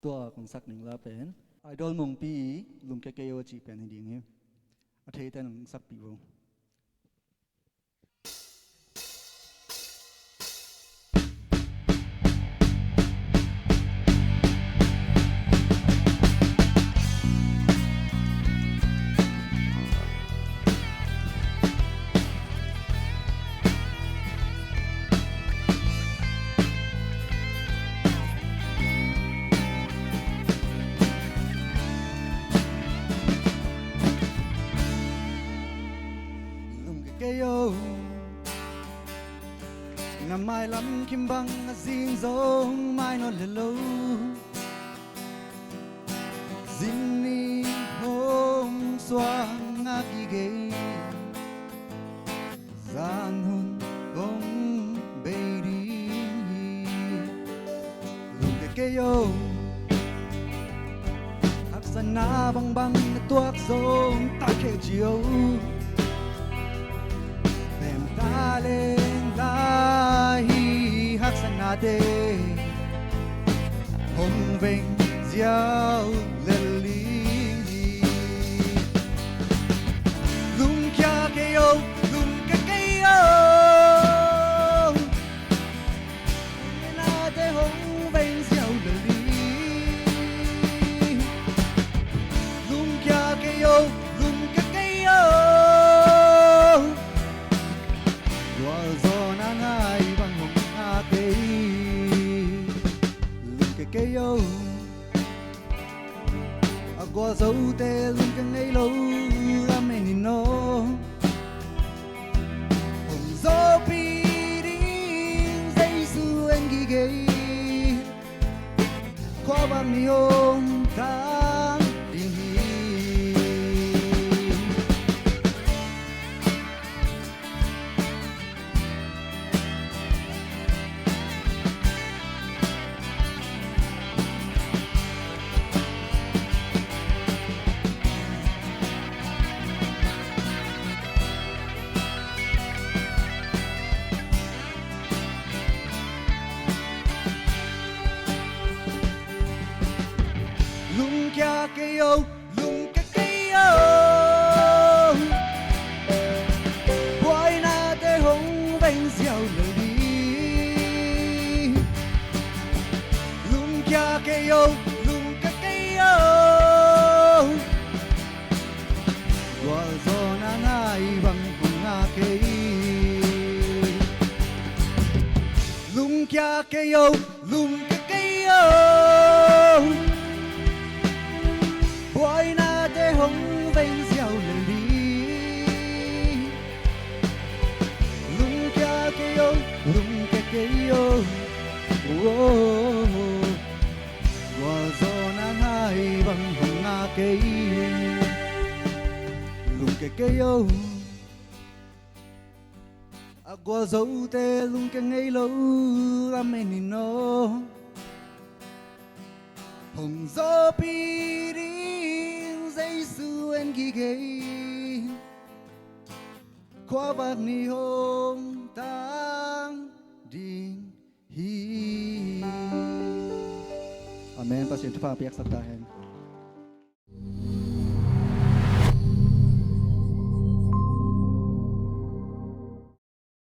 tua kong sak ning la pen idol mong pi lum ke keo chi pen ding he a thei tan sak pi ro keo năm mai lắm kim băng zin giống mai nó lê lâu zin ni hôm xoa ngã kỳ ghê gian hôn bóng bê đi lùm cái keo hắc sân na băng băng tuác giống ta kêu chiều ta lên ta hi hắc san na te hồng vinh diao lên lý lung kia cây ô lung cây ô na te hồng vinh diao lên lý lung kia cây ô lung cây ô keo agua dấu te luôn cái ngày lâu ra mẹ nhìn nó hồng gió pi đi dây su anh ghi ghê qua bao nhiêu tháng đi lung kia keo lung keo boy na te hồng vinh diao lời đi lung kia keo lung keo qua gió na ngai bằng cùng nga kei lung kia keo lung keo boy na te hồng vinh diao lời đi lung kia keo lung keo qua gió na hai bằng hồng nga cây lung keo agua dấu te lung cây lâu ra mẹ nhìn nó hồng gió pi đi dây su en ghi ghê qua bạc ni hôm tang ding hi amen pasien tu pa piak sa tahen